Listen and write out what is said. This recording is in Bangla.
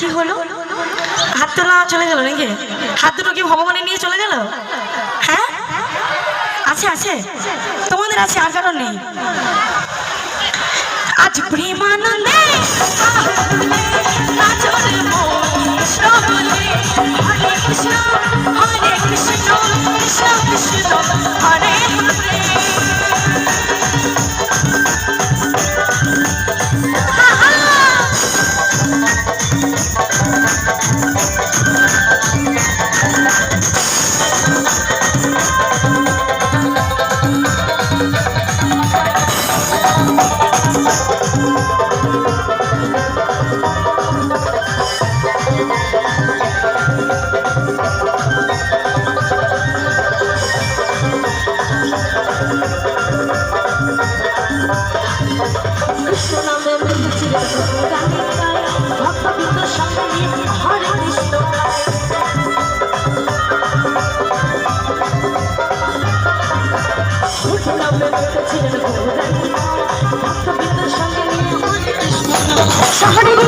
কি হলো? হাত তোলা চলে গেল নাকি? হাত দুটো কি ভগবানে নিয়ে চলে গেল? হ্যাঁ আছে আছে, তোমাদের আছে, আর কারণ নেই। আজ প্রেমানন্দে নাচরে মন কৃষ্ণ বলে, হরে কৃষ্ণ কৃষ্ণ কৃষ্ণ হরে হরে। শহরে